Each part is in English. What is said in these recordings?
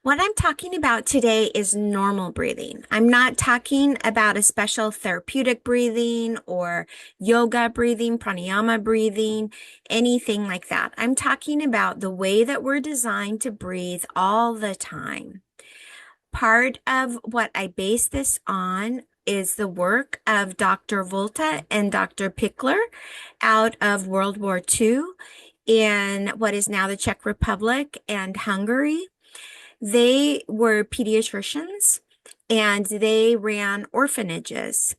What I'm talking about today is normal breathing. I'm not talking about a special therapeutic breathing or yoga breathing, pranayama breathing, anything like that. I'm talking about the way that we're designed to breathe all the time. Part of what I base this on is the work of Dr. Volta and Dr. Pickler out of World War II in what is now the Czech Republic and Hungary. They were pediatricians and they ran orphanages.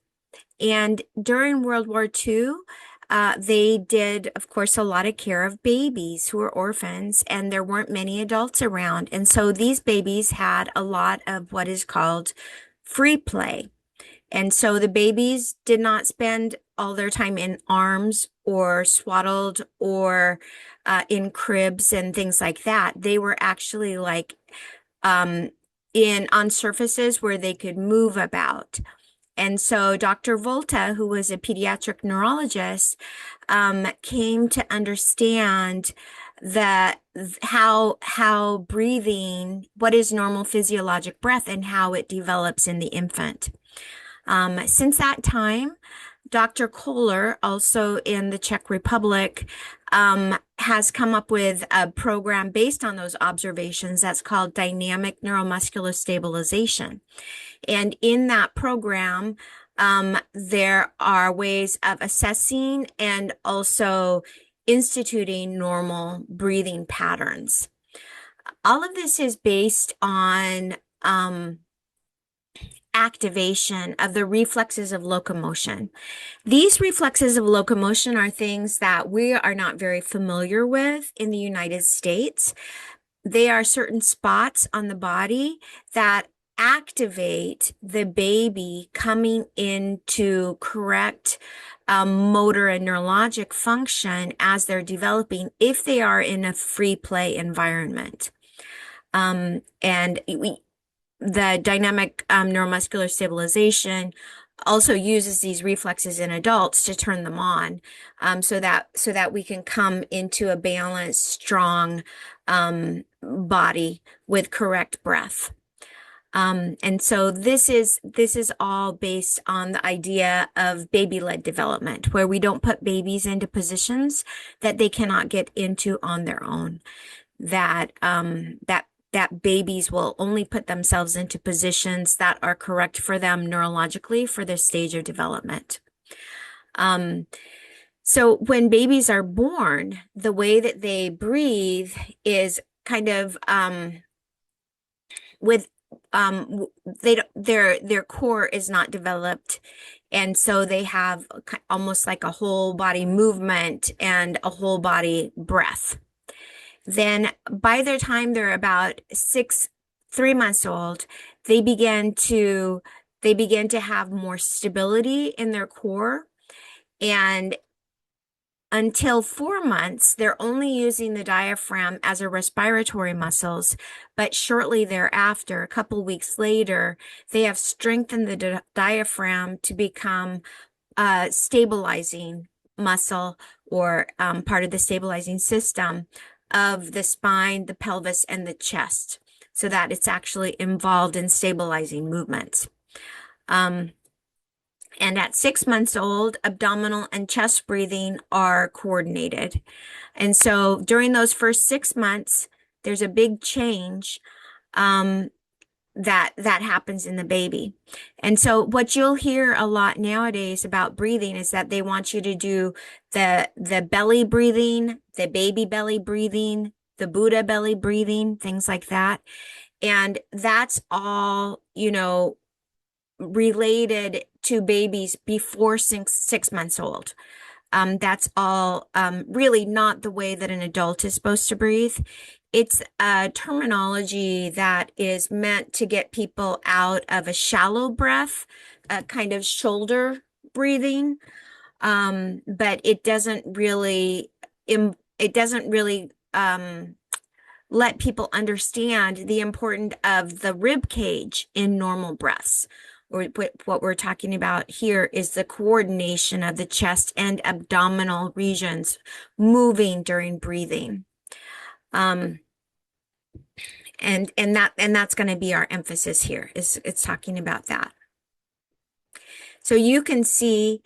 And during World War II, they did, of course, a lot of care of babies who were orphans, and there weren't many adults around. And so these babies had a lot of what is called free play. And so the babies did not spend all their time in arms or swaddled or in cribs and things like that. They were actually like um, in on surfaces where they could move about. And so Dr. Volta, who was a pediatric neurologist, came to understand that how breathing, what is normal physiologic breath, and how it develops in the infant. Since that time, Dr. Kohler, also in the Czech Republic, has come up with a program based on those observations that's called dynamic neuromuscular stabilization. And in that program, there are ways of assessing and also instituting normal breathing patterns. All of this is based on activation of the reflexes of locomotion. These reflexes of locomotion are things that we are not very familiar with in the United States. They are certain spots on the body that activate the baby coming into correct motor and neurologic function as they're developing if they are in a free play environment. The dynamic neuromuscular stabilization also uses these reflexes in adults to turn them on, so that we can come into a balanced, strong body with correct breath. And so this is all based on the idea of baby-led development, where we don't put babies into positions that they cannot get into on their own. That babies will only put themselves into positions that are correct for them neurologically for their stage of development. So when babies are born, the way that they breathe is kind of their core is not developed, and so they have almost like a whole body movement and a whole body breath. Then by the time they're about 3 months old, they begin to have more stability in their core. And until 4 months, they're only using the diaphragm as a respiratory muscles. But shortly thereafter, a couple weeks later, they have strengthened the diaphragm to become a stabilizing muscle, or part of the stabilizing system of the spine, the pelvis, and the chest, so that it's actually involved in stabilizing movements. And at 6 months old, abdominal and chest breathing are coordinated. And so during those first 6 months, there's a big change that happens in the baby. And so what you'll hear a lot nowadays about breathing is that they want you to do the belly breathing, the baby belly breathing, the Buddha belly breathing, things like that. And that's all, related to babies before 6 months old. That's all really not the way that an adult is supposed to breathe. It's a terminology that is meant to get people out of a shallow breath, a kind of shoulder breathing, but it doesn't really let people understand the importance of the rib cage in normal breaths. What we're talking about here is the coordination of the chest and abdominal regions moving during breathing. And that's going to be our emphasis here, is it's talking about that. So you can see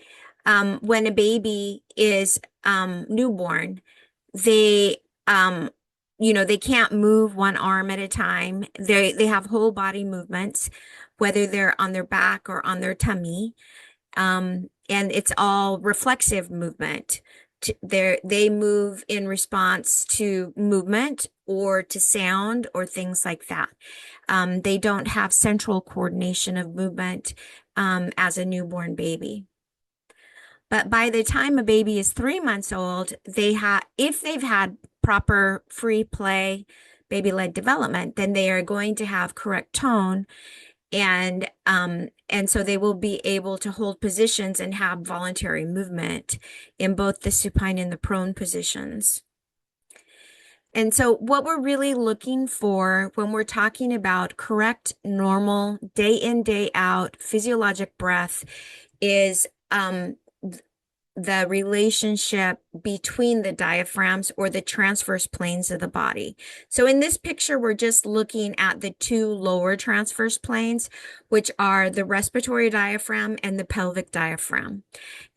when a baby is newborn, they they can't move one arm at a time. They have whole body movements, whether they're on their back or on their tummy. And it's all reflexive movement. They move in response to movement or to sound or things like that. They don't have central coordination of movement as a newborn baby. But by the time a baby is 3 months old, if they've had proper free play, baby-led development, then they are going to have correct tone, and so they will be able to hold positions and have voluntary movement in both the supine and the prone positions. And so what we're really looking for when we're talking about correct, normal, day in, day out physiologic breath is the relationship between the diaphragms or the transverse planes of the body. So in this picture, we're just looking at the two lower transverse planes, which are the respiratory diaphragm and the pelvic diaphragm.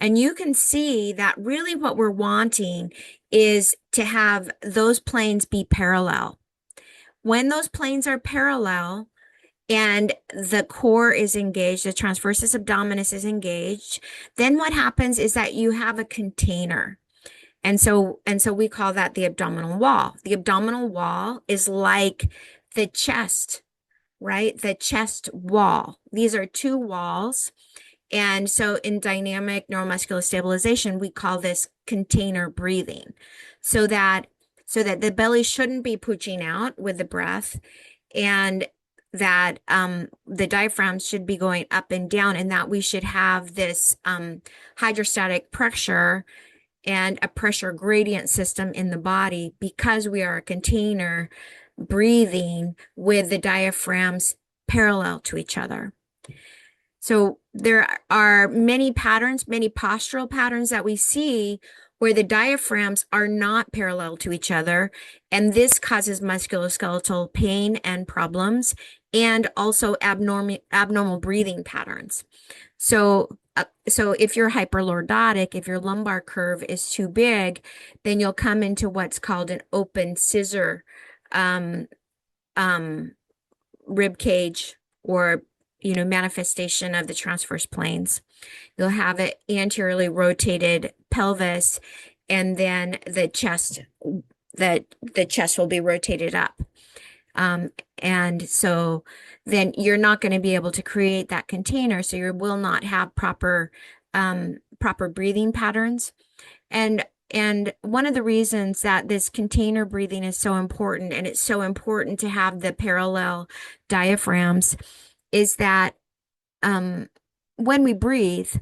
And you can see that really what we're wanting is to have those planes be parallel. When those planes are parallel, and the core is engaged, the transversus abdominis is engaged, then what happens is that you have a container. And so we call that the abdominal wall. The abdominal wall is like the chest, right? The chest wall. These are two walls. And so in dynamic neuromuscular stabilization, we call this container breathing, so that the belly shouldn't be pooching out with the breath, and that the diaphragm should be going up and down, and that we should have this hydrostatic pressure and a pressure gradient system in the body, because we are a container breathing with the diaphragms parallel to each other. So there are many patterns, many postural patterns that we see where the diaphragms are not parallel to each other, and this causes musculoskeletal pain and problems, and also abnormal breathing patterns. So if you're hyperlordotic, if your lumbar curve is too big, then you'll come into what's called an open scissor um, rib cage, or manifestation of the transverse planes. You'll have an anteriorly rotated pelvis, and then the chest will be rotated up. And so then you're not going to be able to create that container, so you will not have proper breathing patterns. And one of the reasons that this container breathing is so important, and it's so important to have the parallel diaphragms, is that when we breathe,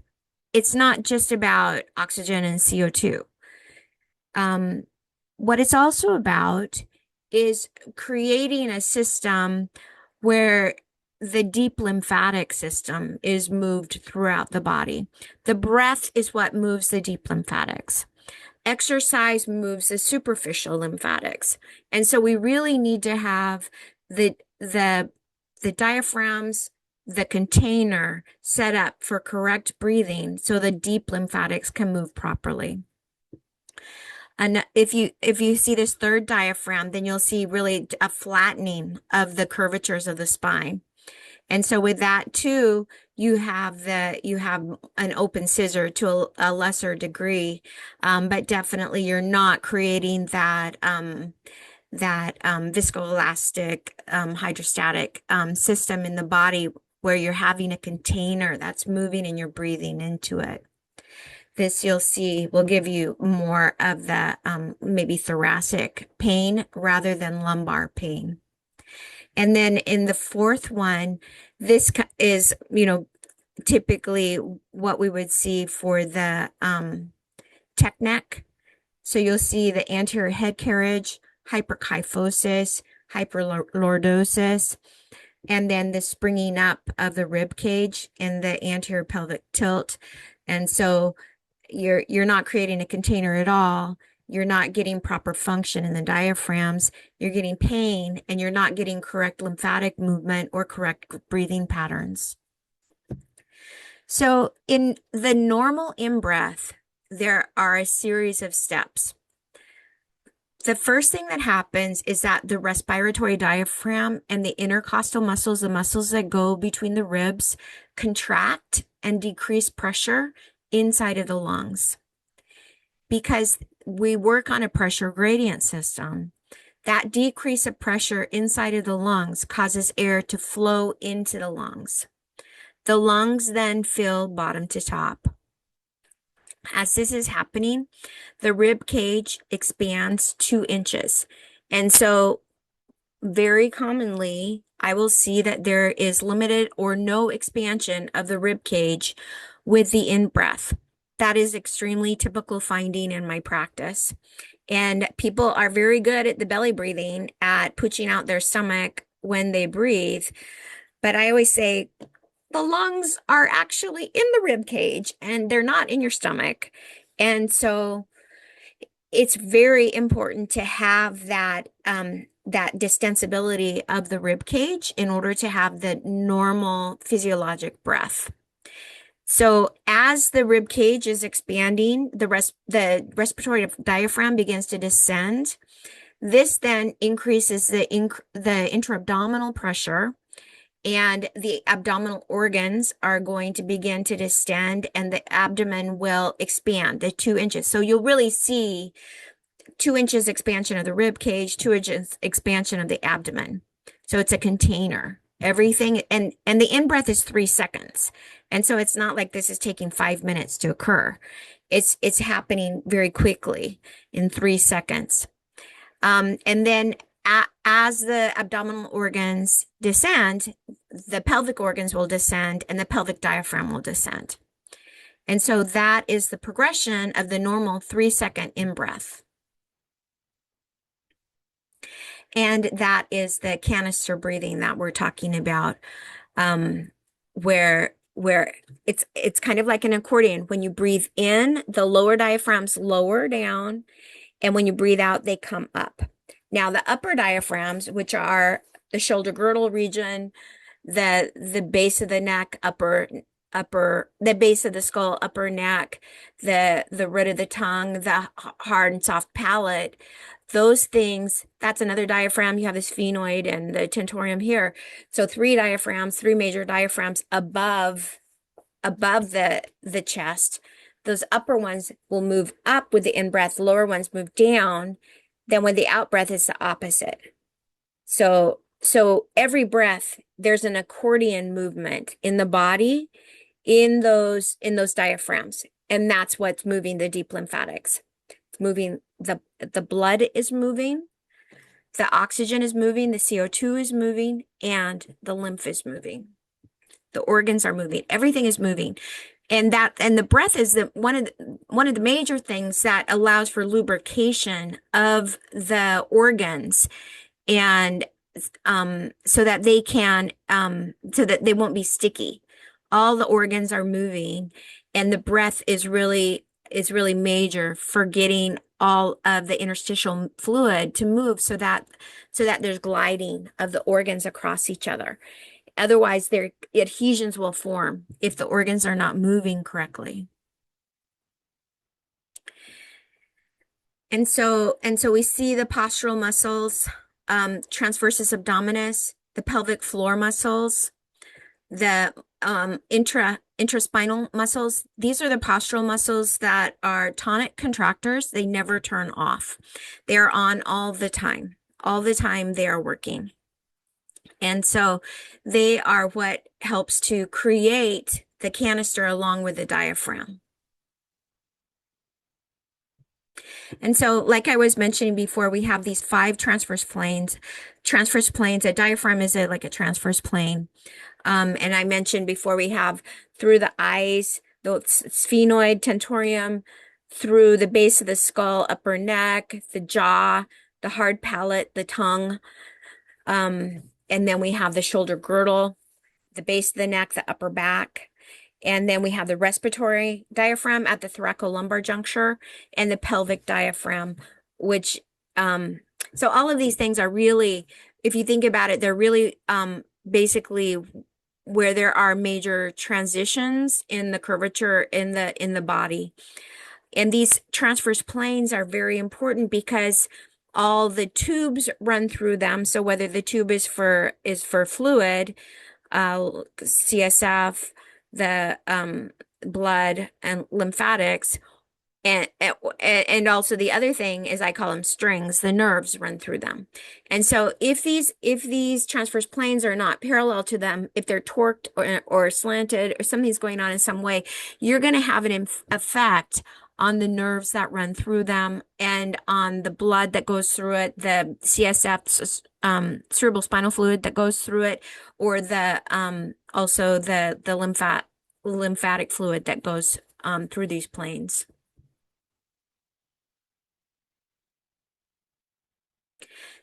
it's not just about oxygen and CO2. What it's also about is creating a system where the deep lymphatic system is moved throughout the body. The breath is what moves the deep lymphatics. Exercise moves the superficial lymphatics. And so we really need to have the diaphragms, the container set up for correct breathing, so the deep lymphatics can move properly. And if you see this third diaphragm, then you'll see really a flattening of the curvatures of the spine. And so with that too, you have an open scissor to a lesser degree, but definitely you're not creating that viscoelastic hydrostatic system in the body, where you're having a container that's moving and you're breathing into it. This, you'll see, will give you more of the maybe thoracic pain rather than lumbar pain. And then in the fourth one, this is, typically what we would see for the tech neck. So you'll see the anterior head carriage, hyperkyphosis, hyperlordosis, and then the springing up of the rib cage and the anterior pelvic tilt. And so you're not creating a container at all, you're not getting proper function in the diaphragms, you're getting pain, and you're not getting correct lymphatic movement or correct breathing patterns. So, in the normal in-breath, there are a series of steps. The first thing that happens is that the respiratory diaphragm and the intercostal muscles, the muscles that go between the ribs, contract and decrease pressure inside of the lungs. Because we work on a pressure gradient system, that decrease of pressure inside of the lungs causes air to flow into the lungs. The lungs then fill bottom to top. As this is happening, the rib cage expands 2 inches. And so very commonly, I will see that there is limited or no expansion of the rib cage with the in-breath. That is extremely typical finding in my practice. And people are very good at the belly breathing, at pushing out their stomach when they breathe. But I always say the lungs are actually in the rib cage and they're not in your stomach. And so it's very important to have that distensibility of the rib cage in order to have the normal physiologic breath. So as the rib cage is expanding, the respiratory diaphragm begins to descend. This then increases the intra-abdominal pressure, and the abdominal organs are going to begin to distend, and the abdomen will expand the 2 inches. So you'll really see 2 inches expansion of the rib cage, 2 inches expansion of the abdomen. So it's a container. Everything, and the in-breath is 3 seconds. And so it's not like this is taking 5 minutes to occur. It's happening very quickly in 3 seconds. And then as the abdominal organs descend, the pelvic organs will descend and the pelvic diaphragm will descend. And so that is the progression of the normal 3-second in-breath. And that is the canister breathing that we're talking about, where it's kind of like an accordion. When you breathe in, the lower diaphragms lower down, and when you breathe out, they come up. Now, the upper diaphragms, which are the shoulder girdle region, the base of the neck, the base of the skull, upper neck, the root of the tongue, the hard and soft palate, those things, that's another diaphragm. You have this sphenoid and the tentorium here. So 3 diaphragms, 3 major diaphragms above the chest. Those upper ones will move up with the in-breath, lower ones move down. Then with the out-breath, it's the opposite. So every breath, there's an accordion movement in the body, in those diaphragms. And that's what's moving the deep lymphatics. It's moving, the blood is moving, the oxygen is moving, the CO2 is moving, and the lymph is moving. The organs are moving. Everything is moving. And the breath is one of the major things that allows for lubrication of the organs, and so that they won't be sticky. All the organs are moving, and the breath is really major for getting all of the interstitial fluid to move, so that there's gliding of the organs across each other. Otherwise, their adhesions will form if the organs are not moving correctly. And so we see the postural muscles, transversus abdominis, the pelvic floor muscles, the intraspinal muscles. These are the postural muscles that are tonic contractors. They never turn off. They are on all the time. All the time they are working. And so they are what helps to create the canister along with the diaphragm. And so, like I was mentioning before, we have these 5 transverse planes. Transverse planes, a diaphragm is like a transverse plane. And I mentioned before, we have through the eyes, the sphenoid, tentorium, through the base of the skull, upper neck, the jaw, the hard palate, the tongue. And then we have the shoulder girdle, the base of the neck, the upper back. And then we have the respiratory diaphragm at the thoracolumbar juncture and the pelvic diaphragm, which, um, so all of these things are really, if you think about it, they're really basically where there are major transitions in the curvature in the body. And these transverse planes are very important because all the tubes run through them. So whether the tube is for fluid, CSF, the blood and lymphatics, and and also the other thing is I call them strings, the nerves run through them. And so if these transverse planes are not parallel to them, if they're torqued or slanted or something's going on in some way, you're going to have an effect on the nerves that run through them and on the blood that goes through it, the CSF, cerebral spinal fluid that goes through it, or the also the lymphatic fluid that goes through these planes.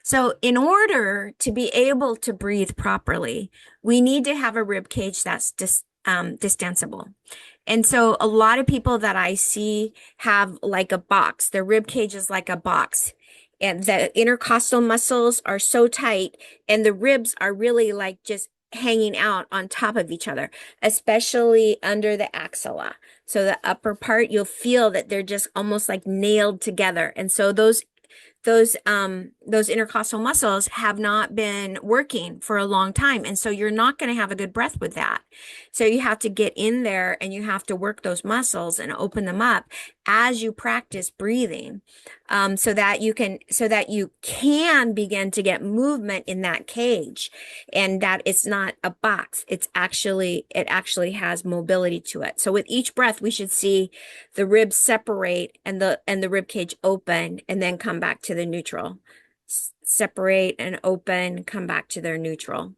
So, in order to be able to breathe properly, we need to have a rib cage that's distensible. And so, a lot of people that I see have like a box. Their rib cage is like a box, and the intercostal muscles are so tight, and the ribs are really like just hanging out on top of each other, especially under the axilla. So, the upper part, you'll feel that they're just almost like nailed together. And so, those intercostal muscles have not been working for a long time, and so you're not going to have a good breath with that. So you have to get in there and you have to work those muscles and open them up as you practice breathing, so that you can begin to get movement in that cage, and that it's not a box. It actually has mobility to it. So with each breath, we should see the ribs separate and the rib cage open and then come back to the neutral. Separate and open, come back to their neutral.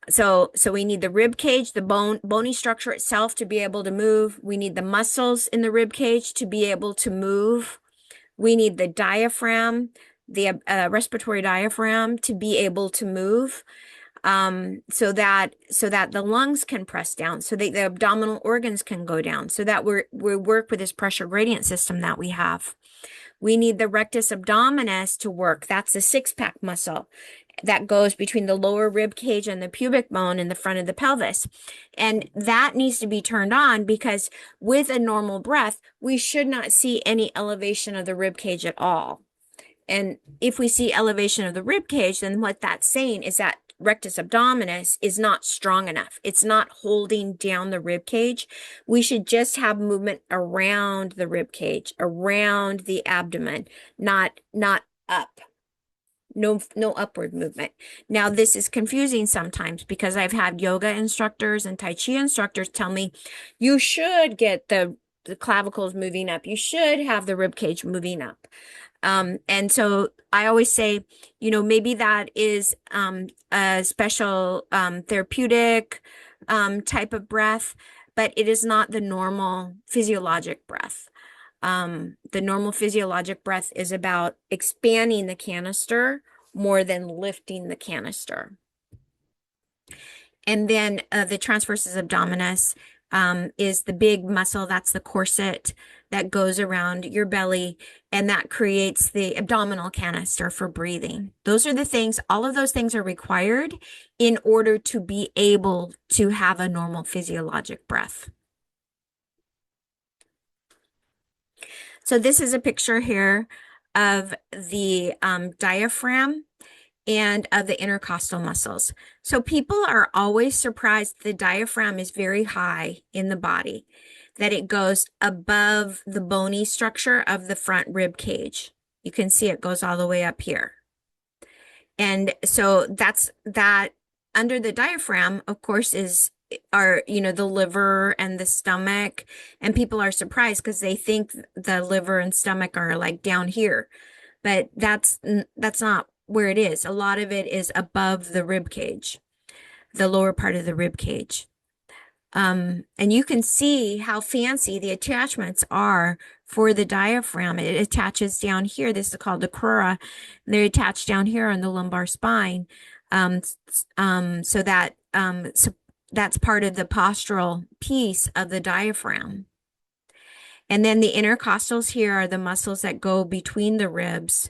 So we need the rib cage, the bony structure itself to be able to move. We need the muscles in the rib cage to be able to move. We need the diaphragm, the respiratory diaphragm to be able to move. So that the lungs can press down, so that the abdominal organs can go down, so that we work with this pressure gradient system that we have. We need the rectus abdominis to work. That's the six-pack muscle that goes between the lower rib cage and the pubic bone in the front of the pelvis. And that needs to be turned on because with a normal breath, we should not see any elevation of the rib cage at all. And if we see elevation of the rib cage, then what that's saying is that rectus abdominis is not strong enough. It's not holding down the rib cage. We should just have movement around the rib cage, around the abdomen, not up. No upward movement. Now, this is confusing sometimes because I've had yoga instructors and Tai Chi instructors tell me you should get the clavicles moving up. You should have the rib cage moving up. And so I always say, maybe that is a special therapeutic type of breath, but it is not the normal physiologic breath. The normal physiologic breath is about expanding the canister more than lifting the canister. And then the transversus abdominis is the big muscle. That's the corset that goes around your belly, and that creates the abdominal canister for breathing. Those are the things, all of those things are required in order to be able to have a normal physiologic breath. So this is a picture here of the diaphragm and of the intercostal muscles. So people are always surprised the diaphragm is very high in the body, that it goes above the bony structure of the front rib cage. You can see it goes all the way up here. And so that's that. Under the diaphragm, of course, are the liver and the stomach, and people are surprised because they think the liver and stomach are like down here, but that's not where it is. A lot of it is above the rib cage, the lower part of the rib cage. And you can see how fancy the attachments are for the diaphragm. It attaches down here. This is called the crura. They're attached down here on the lumbar spine, so that That's part of the postural piece of the diaphragm. And then the intercostals here are the muscles that go between the ribs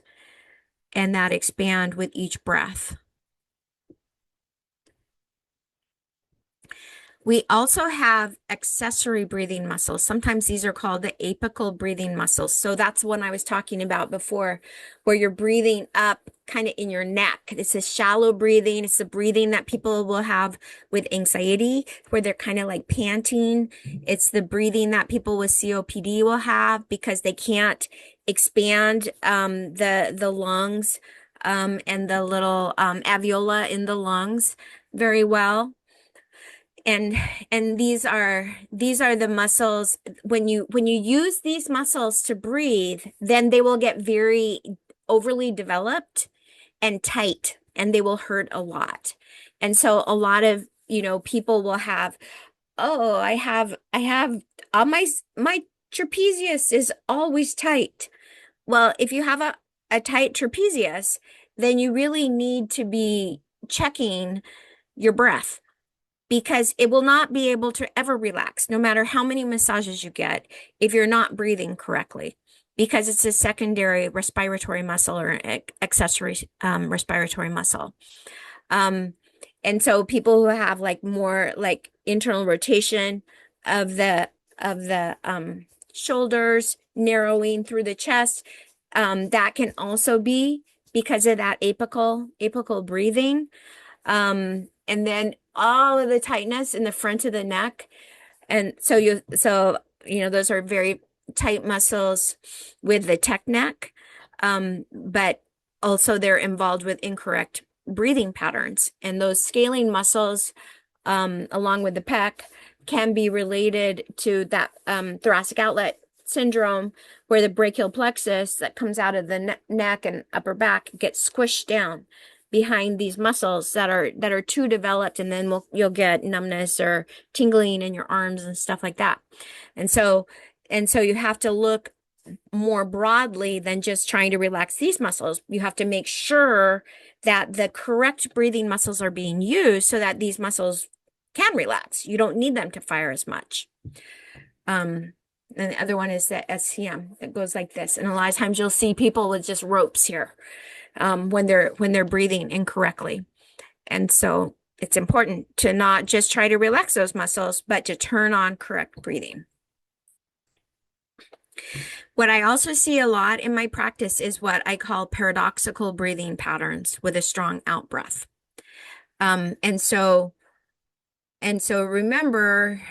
and that expand with each breath. We also have accessory breathing muscles. Sometimes these are called the apical breathing muscles. So that's one I was talking about before, where you're breathing up kind of in your neck. It's a shallow breathing. It's the breathing that people will have with anxiety, where they're kind of like panting. It's the breathing that people with COPD will have because they can't expand the lungs and the little alveola in the lungs very well. And these are the muscles. When you use these muscles to breathe, then they will get very overly developed and tight, and they will hurt a lot. And so a lot of, people will have, oh, I have all my trapezius is always tight. Well, if you have a tight trapezius, then you really need to be checking your breath, because it will not be able to ever relax, no matter how many massages you get, if you're not breathing correctly, because it's a secondary respiratory muscle or accessory respiratory muscle. Um, and so people who have like more like internal rotation of the shoulders, narrowing through the chest, that can also be because of that apical breathing. And then all of the tightness in the front of the neck. And so those are very tight muscles with the tech neck. But also they're involved with incorrect breathing patterns. And those scaling muscles, along with the pec, can be related to that thoracic outlet syndrome, where the brachial plexus that comes out of the neck and upper back gets squished down behind these muscles that are too developed, and then you'll get numbness or tingling in your arms and stuff like that. And so you have to look more broadly than just trying to relax these muscles. You have to make sure that the correct breathing muscles are being used so that these muscles can relax. You don't need them to fire as much. And the other one is the SCM that goes like this. And a lot of times you'll see people with just ropes here when they're breathing incorrectly. And so it's important to not just try to relax those muscles, but to turn on correct breathing. What I also see a lot in my practice is what I call paradoxical breathing patterns with a strong out breath. And so remember,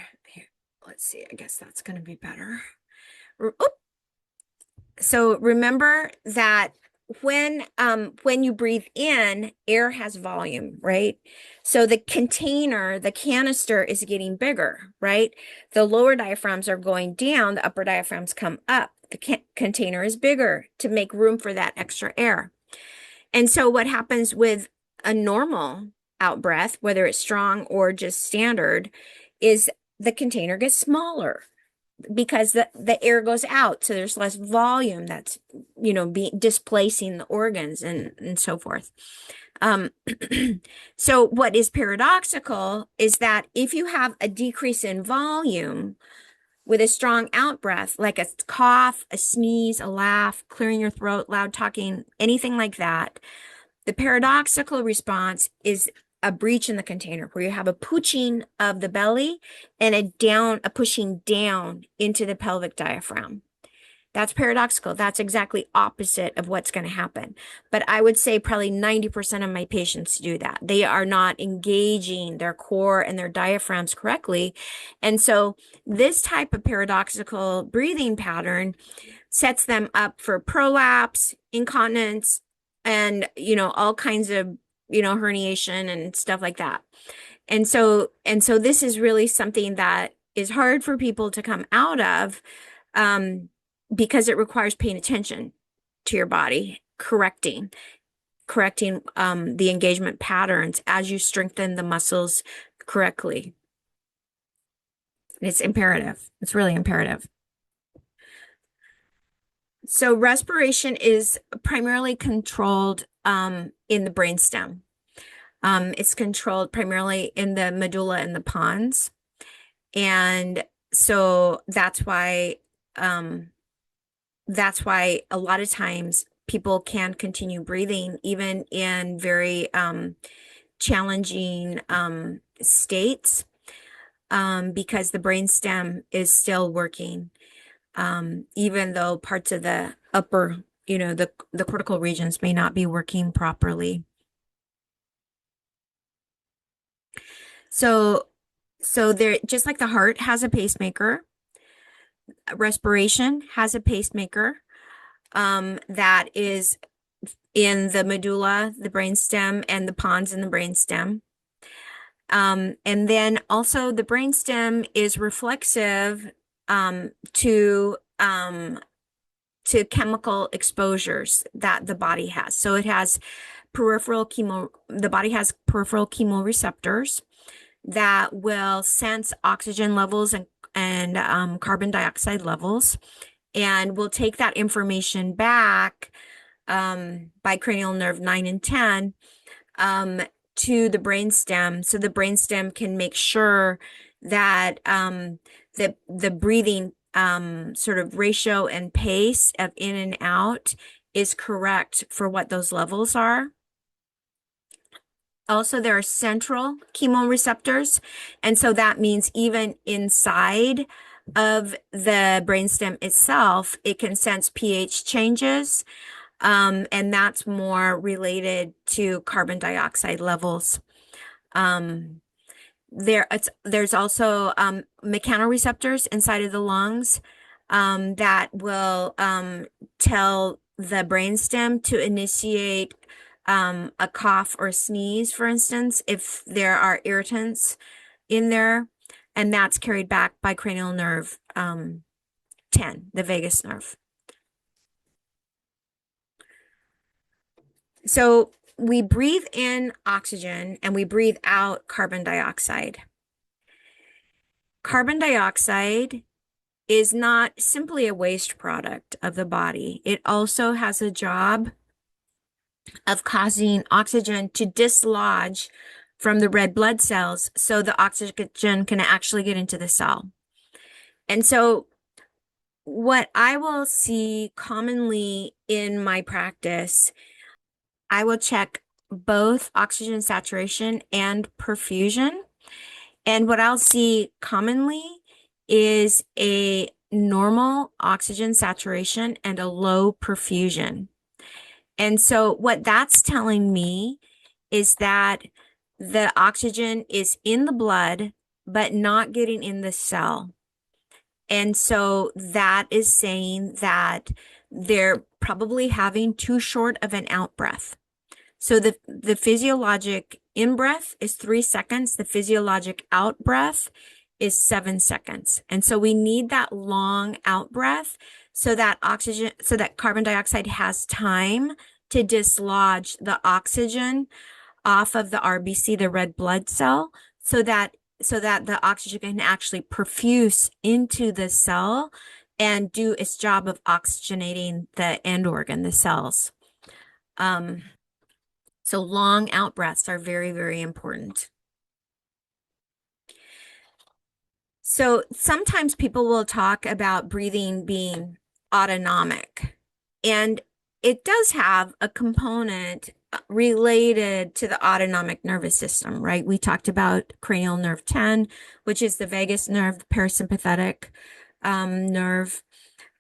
let's see, I guess that's going to be better. So remember that when you breathe in, air has volume, right? So the container, the canister is getting bigger, right? The lower diaphragms are going down, the upper diaphragms come up. The container is bigger to make room for that extra air. And so what happens with a normal out breath, whether it's strong or just standard, is the container gets smaller because the air goes out, so there's less volume that's displacing the organs and so forth. So what is paradoxical is that if you have a decrease in volume with a strong out breath, like a cough, a sneeze, a laugh, clearing your throat, loud talking, anything like that, the paradoxical response is a breach in the container, where you have a pooching of the belly and a pushing down into the pelvic diaphragm. That's paradoxical. That's exactly opposite of what's going to happen. But I would say probably 90% of my patients do that. They are not engaging their core and their diaphragms correctly. And so this type of paradoxical breathing pattern sets them up for prolapse, incontinence, and, all kinds of, herniation and stuff like that. And so this is really something that is hard for people to come out of, because it requires paying attention to your body, correcting the engagement patterns as you strengthen the muscles correctly. It's imperative. It's really imperative. So respiration is primarily controlled in the brainstem. It's controlled primarily in the medulla and the pons. And so um, that's why a lot of times people can continue breathing even in very challenging states, because the brainstem is still working, even though parts of the upper, the cortical regions may not be working properly. So, so there, just like the heart has a pacemaker, respiration has a pacemaker, that is in the medulla, the brainstem, and the pons in the brainstem. And then also the brainstem is reflexive to chemical exposures that the body has. So it has the body has peripheral chemoreceptors that will sense oxygen levels and carbon dioxide levels, and will take that information back by cranial nerve 9 and 10 to the brainstem, so the brainstem can make sure that the breathing sort of ratio and pace of in and out is correct for what those levels are. Also, there are central chemoreceptors, and so that means even inside of the brainstem itself, it can sense pH changes, and that's more related to carbon dioxide levels. Um, there's also mechanoreceptors inside of the lungs that will tell the brainstem to initiate a cough or sneeze, for instance, if there are irritants in there, and that's carried back by cranial nerve 10, the vagus nerve. So we breathe in oxygen and we breathe out carbon dioxide. Carbon dioxide is not simply a waste product of the body. It also has a job of causing oxygen to dislodge from the red blood cells so the oxygen can actually get into the cell. And so what I will see commonly in my practice, I will check both oxygen saturation and perfusion. And what I'll see commonly is a normal oxygen saturation and a low perfusion. And so what that's telling me is that the oxygen is in the blood, but not getting in the cell. And so that is saying that they're probably having too short of an out breath. So the physiologic in breath is 3 seconds. The physiologic out breath is 7 seconds. And so we need that long out breath so that carbon dioxide has time to dislodge the oxygen off of the RBC, the red blood cell, so that the oxygen can actually perfuse into the cell and do its job of oxygenating the end organ, the cells. So long out breaths are very, very important. So sometimes people will talk about breathing being autonomic, and it does have a component related to the autonomic nervous system, right? We talked about cranial nerve 10, which is the vagus nerve, the parasympathetic nerve.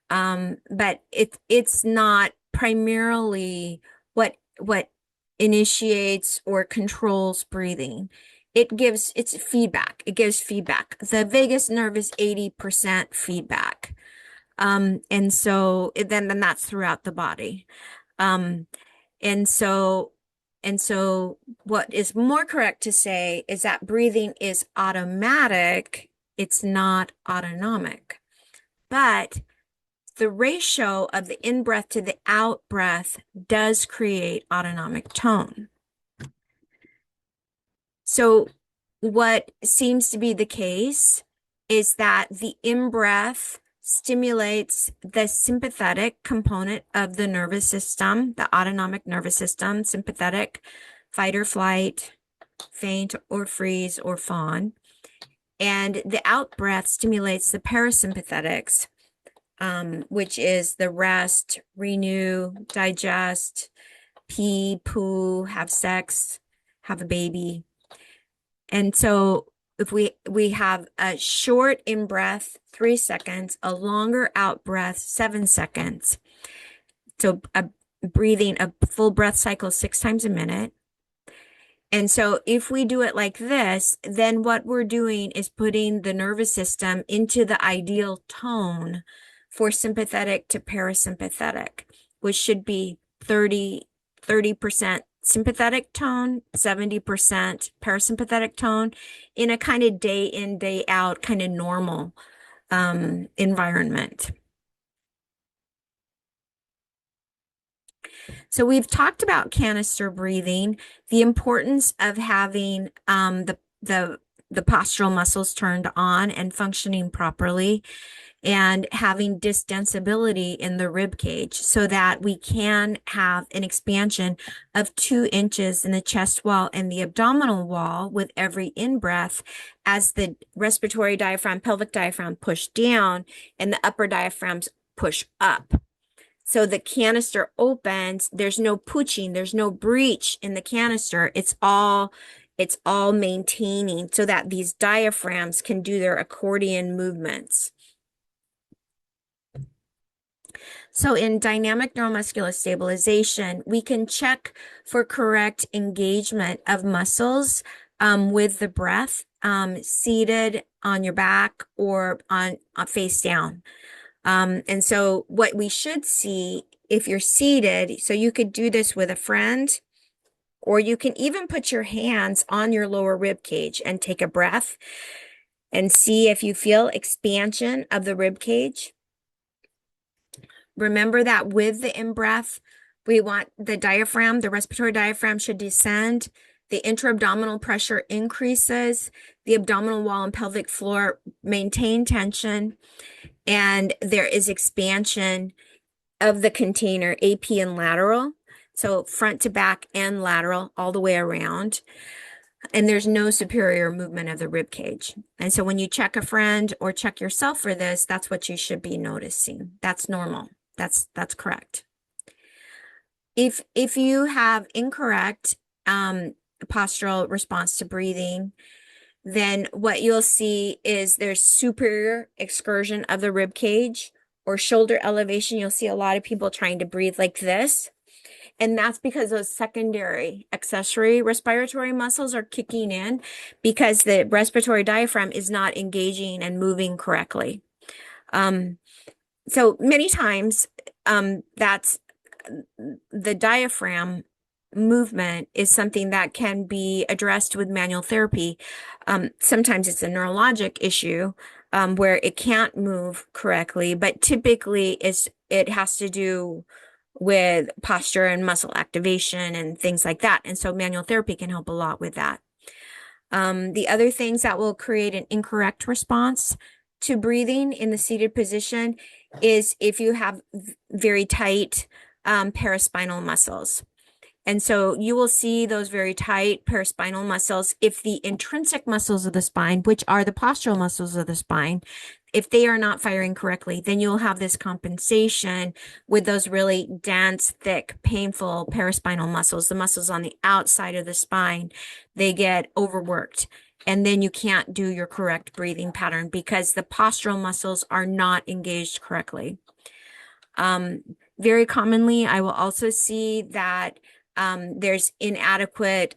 But it's not primarily what initiates or controls breathing. It's feedback. It gives feedback. The vagus nerve is 80% feedback. And so then that's throughout the body. And so what is more correct to say is that breathing is automatic. It's not autonomic. But the ratio of the in-breath to the out-breath does create autonomic tone. So what seems to be the case is that the in-breath stimulates the sympathetic component of the nervous system, the autonomic nervous system, sympathetic, fight or flight, faint or freeze or fawn. And the out breath stimulates the parasympathetics, which is the rest, renew, digest, pee, poo, have sex, have a baby. And so if we have a short in breath, 3 seconds, a longer out breath, 7 seconds. So breathing a full breath cycle 6 times a minute. And so if we do it like this, then what we're doing is putting the nervous system into the ideal tone for sympathetic to parasympathetic, which should be 30% sympathetic tone, 70% parasympathetic tone in a kind of day in, day out, kind of normal environment. So we've talked about canister breathing, the importance of having the postural muscles turned on and functioning properly, and having distensibility in the rib cage so that we can have an expansion of 2 inches in the chest wall and the abdominal wall with every in-breath as the respiratory diaphragm, pelvic diaphragm push down and the upper diaphragms push up. So the canister opens, there's no pooching, there's no breach in the canister. It's all maintaining so that these diaphragms can do their accordion movements. So in dynamic neuromuscular stabilization, we can check for correct engagement of muscles with the breath, seated on your back or on face down. And so what we should see if you're seated, so you could do this with a friend, or you can even put your hands on your lower rib cage and take a breath and see if you feel expansion of the rib cage. Remember that with the in-breath, we want the diaphragm, the respiratory diaphragm should descend. The intra-abdominal pressure increases. The abdominal wall and pelvic floor maintain tension. And there is expansion of the container, AP and lateral. So front to back and lateral all the way around. And there's no superior movement of the rib cage. And so when you check a friend or check yourself for this, that's what you should be noticing. That's normal. That's correct. If you have incorrect postural response to breathing, then what you'll see is there's superior excursion of the rib cage or shoulder elevation. You'll see a lot of people trying to breathe like this. And that's because those secondary accessory respiratory muscles are kicking in because the respiratory diaphragm is not engaging and moving correctly. So many times, that's the diaphragm movement is something that can be addressed with manual therapy. Sometimes it's a neurologic issue where it can't move correctly, but typically it has to do with posture and muscle activation and things like that. And so manual therapy can help a lot with that. The other things that will create an incorrect response to breathing in the seated position is if you have very tight paraspinal muscles. And so you will see those very tight paraspinal muscles if the intrinsic muscles of the spine, which are the postural muscles of the spine, if they are not firing correctly, then you'll have this compensation with those really dense, thick, painful paraspinal muscles, the muscles on the outside of the spine, they get overworked. And then you can't do your correct breathing pattern because the postural muscles are not engaged correctly. Very commonly, I will also see that there's inadequate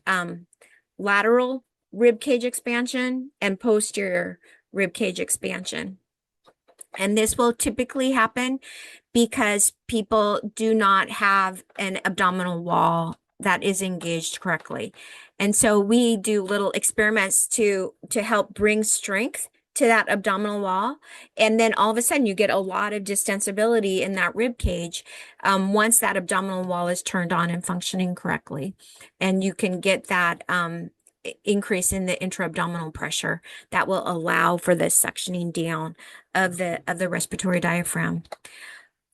lateral rib cage expansion and posterior rib cage expansion. And this will typically happen because people do not have an abdominal wall that is engaged correctly. And so we do little experiments to help bring strength to that abdominal wall. And then all of a sudden you get a lot of distensibility in that rib cage once that abdominal wall is turned on and functioning correctly. And you can get that increase in the intra-abdominal pressure that will allow for the suctioning down of the respiratory diaphragm.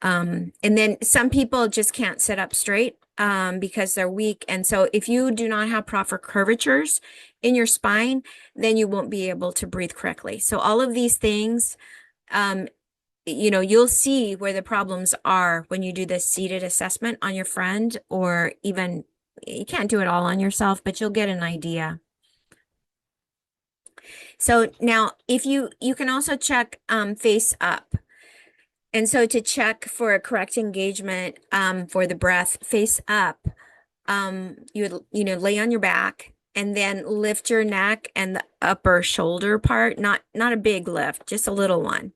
And then some people just can't sit up straight. because they're weak. And so if you do not have proper curvatures in your spine, then you won't be able to breathe correctly. So all of these things, um, you'll see where the problems are when you do this seated assessment on your friend, or even you can't do it all on yourself, but you'll get an idea. So now if you can also check face up. And so to check for a correct engagement for the breath, face up, you would, lay on your back and then lift your neck and the upper shoulder part, not a big lift, just a little one.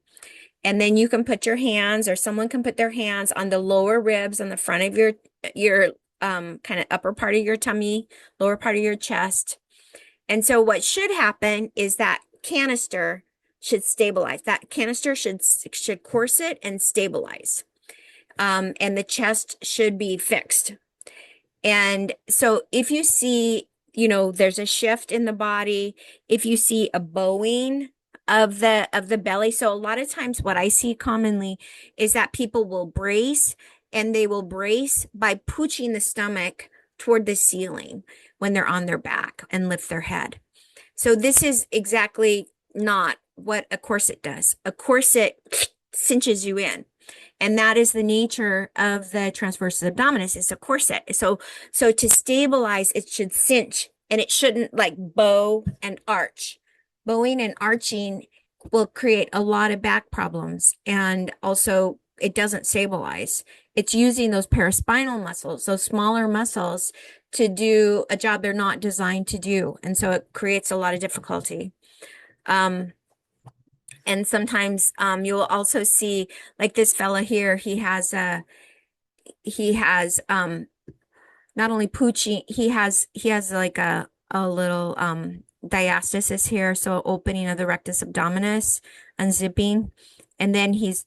And then you can put your hands, or someone can put their hands on the lower ribs on the front of your kind of upper part of your tummy, lower part of your chest. And so what should happen is that canister should stabilize. That canister should corset and stabilize. And the chest should be fixed. And so if you see, there's a shift in the body, if you see a bowing of the belly. So a lot of times what I see commonly is that people will brace, and they will brace by pooching the stomach toward the ceiling when they're on their back and lift their head. So this is exactly not what a corset does. A corset cinches you in. And that is the nature of the transversus abdominis. It's a corset. So to stabilize, it should cinch, and it shouldn't like bow and arch. Bowing and arching will create a lot of back problems, and also it doesn't stabilize. It's using those paraspinal muscles, those smaller muscles, to do a job they're not designed to do. And so it creates a lot of difficulty. And sometimes you'll also see, like this fella here, he has not only pooching, he has like a little diastasis here, so opening of the rectus abdominis, unzipping, and then his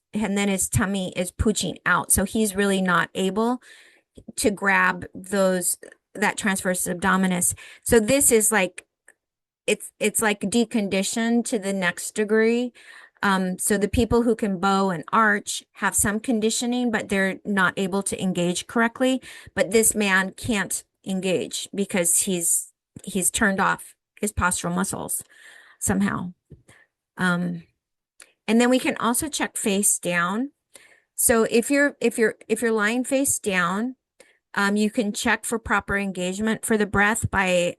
tummy is pooching out. So he's really not able to grab that transversus abdominis. So this is like, it's like deconditioned to the next degree. So the people who can bow and arch have some conditioning, but they're not able to engage correctly. But this man can't engage because he's turned off his postural muscles somehow. And then we can also check face down. So if you're lying face down, you can check for proper engagement for the breath by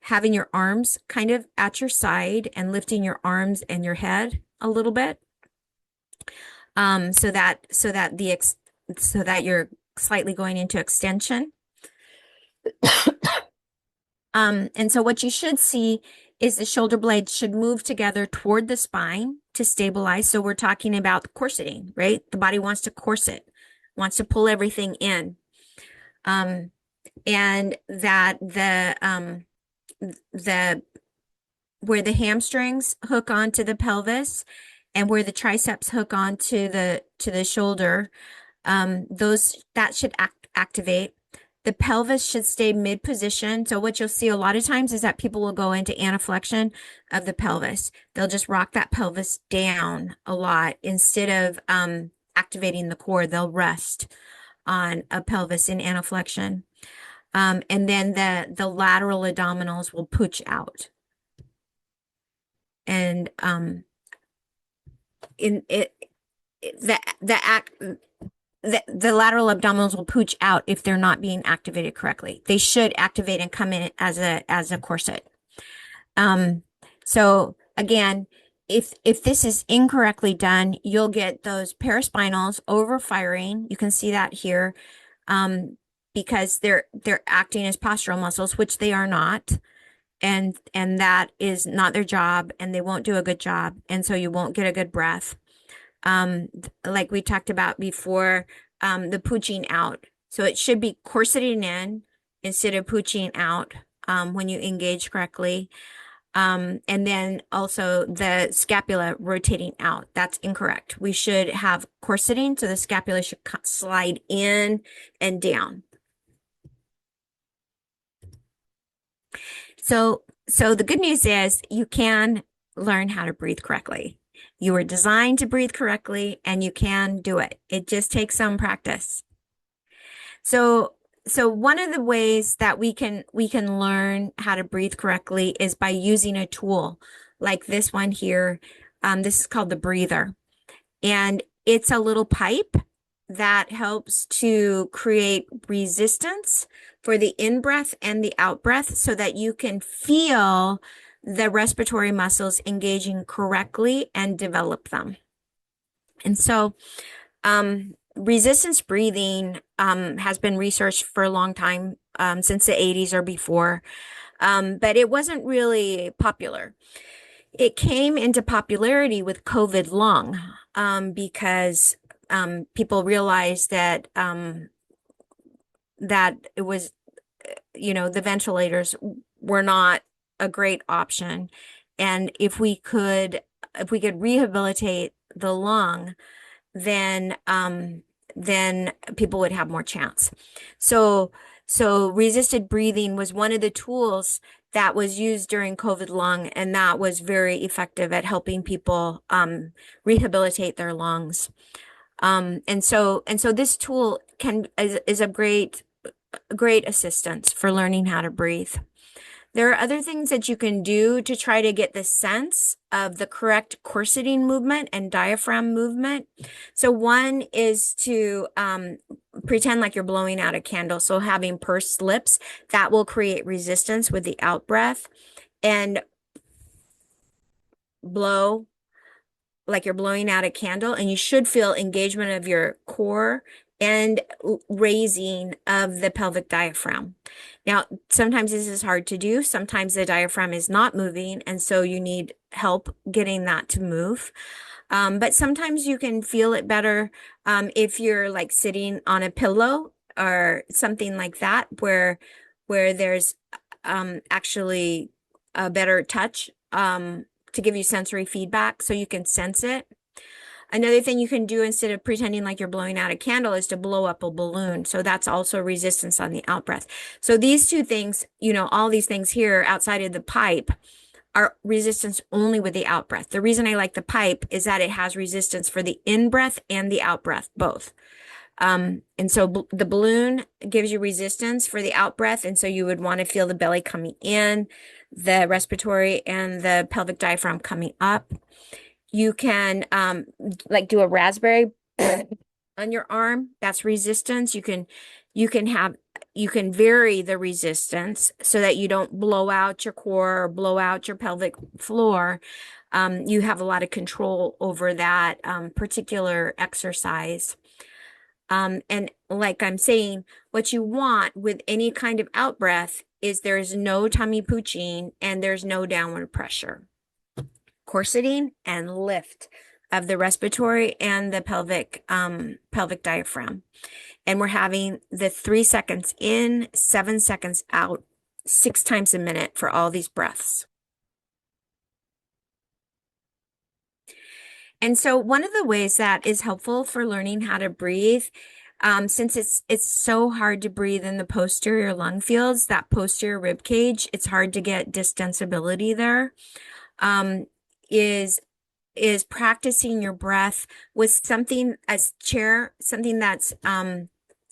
having your arms kind of at your side and lifting your arms and your head a little bit, so that you're slightly going into extension. And so what you should see is the shoulder blades should move together toward the spine to stabilize. So we're talking about corseting, right? The body wants to corset, wants to pull everything in. And that where the hamstrings hook onto the pelvis and where the triceps hook onto the shoulder, that should activate. The pelvis should stay mid position. So what you'll see a lot of times is that people will go into anaflexion of the pelvis. They'll just rock that pelvis down a lot instead of activating the core. They'll rest on a pelvis in anaflexion. And then the lateral abdominals will pooch out. And the lateral abdominals will pooch out if they're not being activated correctly. They should activate and come in as a corset. So again, if this is incorrectly done, you'll get those paraspinals overfiring. You can see that here, because they're acting as postural muscles, which they are not. And that is not their job, and they won't do a good job. And so you won't get a good breath. Like we talked about before, the pooching out. So it should be corseting in instead of pooching out when you engage correctly. And then also the scapula rotating out. That's incorrect. We should have corseting, so the scapula should slide in and down. So the good news is you can learn how to breathe correctly. You were designed to breathe correctly, and you can do it. It just takes some practice. So so one of the ways that we can learn how to breathe correctly is by using a tool like this one here. This is called the breather, and it's a little pipe that helps to create resistance for the in-breath and the out-breath so that you can feel the respiratory muscles engaging correctly and develop them. And so resistance breathing has been researched for a long time, since the 80s or before, but it wasn't really popular. It came into popularity with COVID lung, because people realized that it was, the ventilators were not a great option, and if we could rehabilitate the lung, then people would have more chance. So so resisted breathing was one of the tools that was used during COVID lung, and that was very effective at helping people rehabilitate their lungs. And so this tool is a great assistance for learning how to breathe. There are other things that you can do to try to get the sense of the correct corseting movement and diaphragm movement. So one is to pretend like you're blowing out a candle. So having pursed lips, that will create resistance with the out breath, and blow like you're blowing out a candle, and you should feel engagement of your core and raising of the pelvic diaphragm. Now, sometimes this is hard to do. Sometimes the diaphragm is not moving, and so you need help getting that to move. But sometimes you can feel it better if you're like sitting on a pillow or something like that, where there's actually a better touch to give you sensory feedback so you can sense it. Another thing you can do instead of pretending like you're blowing out a candle is to blow up a balloon. So that's also resistance on the out breath. So these two things, all these things here outside of the pipe are resistance only with the out breath. The reason I like the pipe is that it has resistance for the in breath and the out breath, both. And so the balloon gives you resistance for the out breath. And so you would want to feel the belly coming in, the respiratory and the pelvic diaphragm coming up. You can like do a raspberry on your arm. That's resistance. You can vary the resistance so that you don't blow out your core or blow out your pelvic floor. You have a lot of control over that particular exercise. And like I'm saying, what you want with any kind of out breath is there's no tummy pooching and there's no downward pressure. Corseting and lift of the respiratory and the pelvic diaphragm. And we're having the 3 seconds in, 7 seconds out, 6 times a minute for all these breaths. And so one of the ways that is helpful for learning how to breathe, since it's so hard to breathe in the posterior lung fields, that posterior rib cage, it's hard to get distensibility there, is practicing your breath with something something that's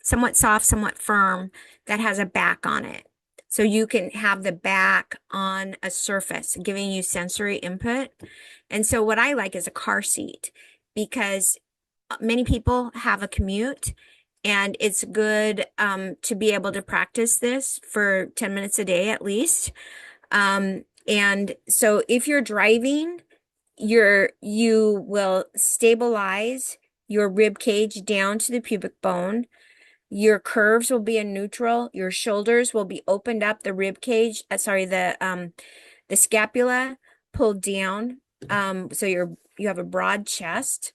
somewhat soft, somewhat firm, that has a back on it. So you can have the back on a surface, giving you sensory input. And so what I like is a car seat, because many people have a commute, and it's good to be able to practice this for 10 minutes a day at least. And so if you're driving, you will stabilize your rib cage down to the pubic bone. Your curves will be in neutral. Your shoulders will be opened up. The rib cage, the scapula pulled down. So you have a broad chest,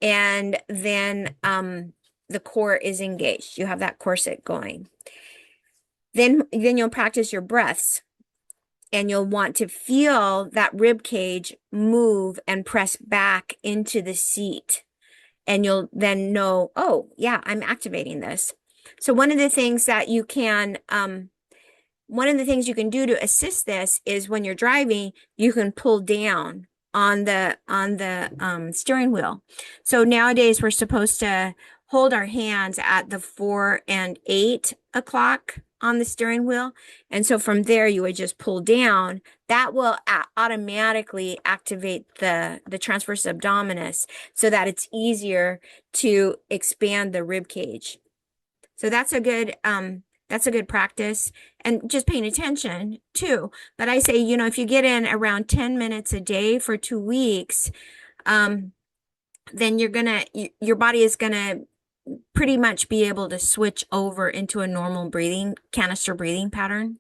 and then the core is engaged. You have that corset going. Then you'll practice your breaths, and you'll want to feel that rib cage move and press back into the seat. And you'll then know, oh, yeah, I'm activating this. So one of the things you can do to assist this is when you're driving, you can pull down on the steering wheel. So nowadays we're supposed to hold our hands at the 4 and 8 o'clock on the steering wheel. And so from there, you would just pull down. That will automatically activate the transverse abdominis so that it's easier to expand the rib cage. So that's a good practice, and just paying attention too. But I say, if you get in around 10 minutes a day for 2 weeks, then your body is gonna pretty much be able to switch over into a normal canister breathing pattern.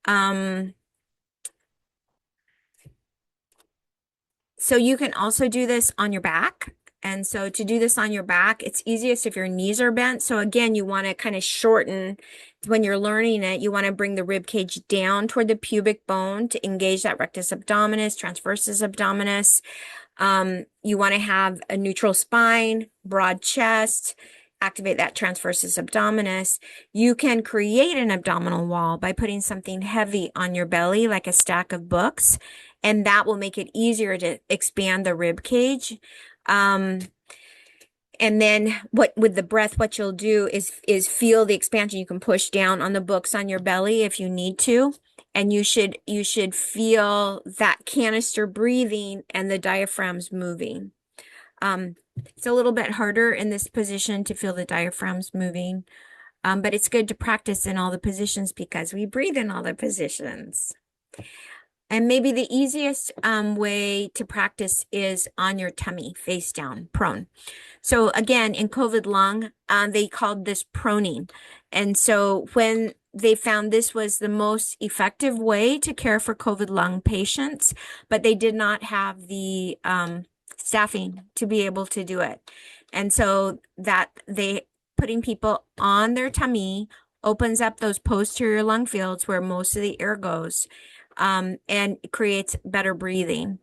Um, so you can also do this on your back. And so to do this on your back, it's easiest if your knees are bent. So again, you want to kind of shorten when you're learning it. You want to bring the rib cage down toward the pubic bone to engage that rectus abdominis, transversus abdominis. You want to have a neutral spine, broad chest, activate that transversus abdominis. You can create an abdominal wall by putting something heavy on your belly, like a stack of books, and that will make it easier to expand the rib cage. And then with the breath, what you'll do is feel the expansion. You can push down on the books on your belly if you need to. And you should feel that canister breathing and the diaphragms moving. It's a little bit harder in this position to feel the diaphragms moving, but it's good to practice in all the positions because we breathe in all the positions. And maybe the easiest way to practice is on your tummy, face down, prone. So again, in COVID lung, they called this proning. And so when they found this was the most effective way to care for COVID lung patients, but they did not have the staffing to be able to do it. And so that putting people on their tummy opens up those posterior lung fields where most of the air goes, and it creates better breathing.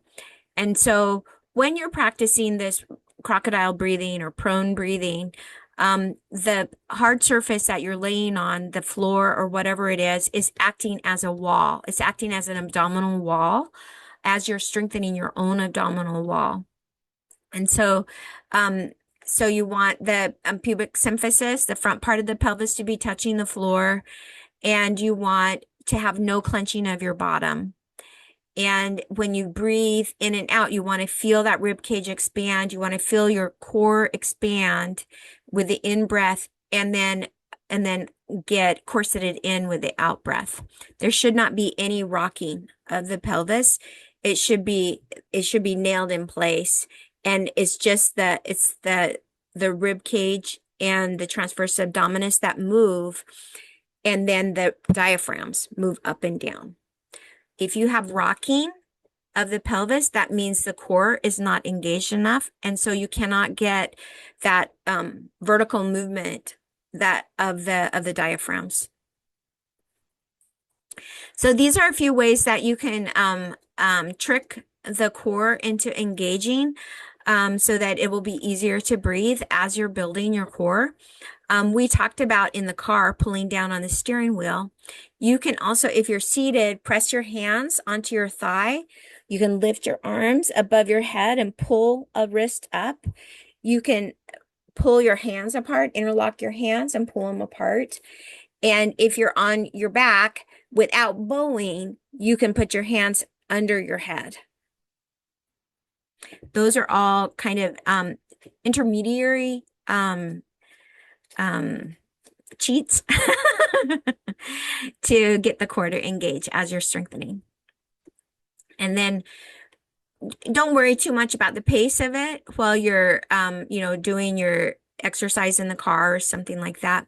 And so when you're practicing this crocodile breathing or prone breathing, the hard surface that you're laying on, the floor or whatever it is acting as a wall. It's acting as an abdominal wall as you're strengthening your own abdominal wall. And so, so you want the pubic symphysis, the front part of the pelvis, to be touching the floor, and you want to have no clenching of your bottom. And when you breathe in and out, you want to feel that rib cage expand. You want to feel your core expand with the in breath, and then get corseted in with the out breath. There should not be any rocking of the pelvis. It should be nailed in place. And it's just the rib cage and the transverse abdominis that move, and then the diaphragms move up and down. If you have rocking of the pelvis, that means the core is not engaged enough, and so you cannot get that vertical movement of the diaphragms. So these are a few ways that you can trick the core into engaging, so that it will be easier to breathe as you're building your core. We talked about in the car pulling down on the steering wheel. You can also, if you're seated, press your hands onto your thigh. You can lift your arms above your head and pull a wrist up. You can pull your hands apart, interlock your hands and pull them apart. And if you're on your back without bowing, you can put your hands under your head. Those are all kind of intermediary cheats to get the core to engage as you're strengthening. And then don't worry too much about the pace of it while you're doing your exercise in the car or something like that.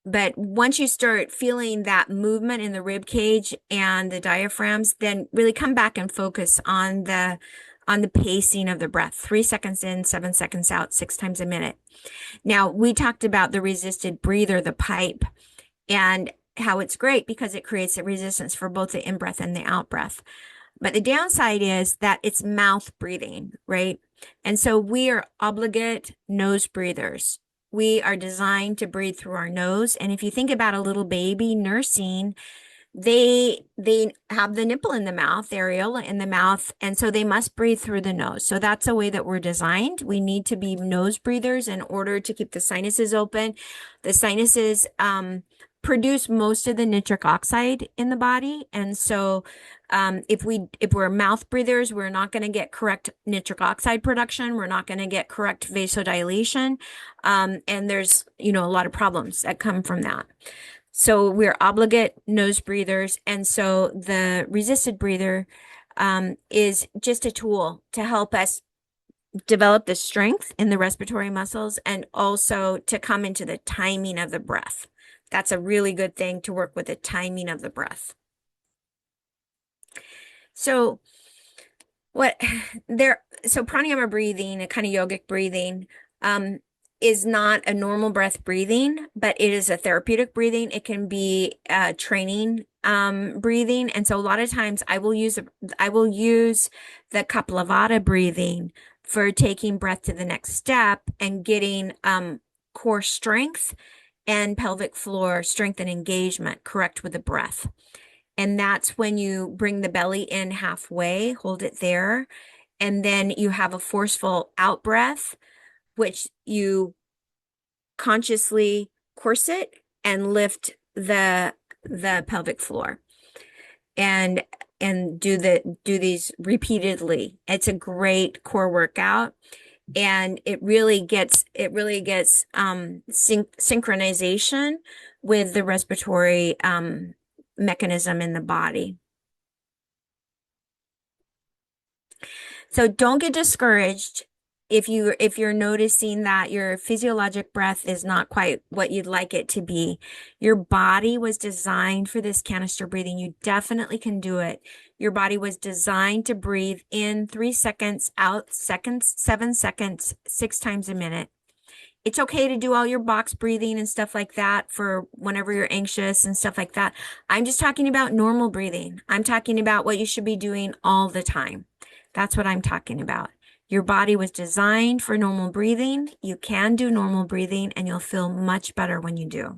But once you start feeling that movement in the rib cage and the diaphragms, then really come back and focus on the pacing of the breath. 3 seconds in, 7 seconds out, 6 times a minute. Now, we talked about the resisted breather, the pipe, and how it's great because it creates a resistance for both the in-breath and the out-breath. But the downside is that it's mouth breathing, right? And so we are obligate nose breathers. We are designed to breathe through our nose. And if you think about a little baby nursing, they have the nipple in the mouth, the areola in the mouth, and so they must breathe through the nose. So that's the way that we're designed. We need to be nose breathers in order to keep the sinuses open. The sinuses produce most of the nitric oxide in the body, and so if we're mouth breathers, we're not going to get correct nitric oxide production. We're not going to get correct vasodilation, and there's a lot of problems that come from that. So we're obligate nose breathers. And so the resisted breather is just a tool to help us develop the strength in the respiratory muscles and also to come into the timing of the breath. That's a really good thing to work with the timing of the breath. So pranayama breathing, a kind of yogic breathing, is not a normal breath breathing, but it is a therapeutic breathing. It can be training breathing. And so a lot of times I will use the Kaplavada breathing for taking breath to the next step and getting core strength and pelvic floor strength and engagement correct with the breath. And that's when you bring the belly in halfway, hold it there, and then you have a forceful out breath, which you consciously corset and lift the pelvic floor and do these repeatedly. It's a great core workout, and it really gets synchronization with the respiratory mechanism in the body. So don't get discouraged if you're noticing that your physiologic breath is not quite what you'd like it to be. Your body was designed for this canister breathing. You definitely can do it. Your body was designed to breathe in 3 seconds, out 7 seconds, 6 times a minute. It's okay to do all your box breathing and stuff like that for whenever you're anxious and stuff like that. I'm just talking about normal breathing. I'm talking about what you should be doing all the time. That's what I'm talking about. Your body was designed for normal breathing. You can do normal breathing and you'll feel much better when you do.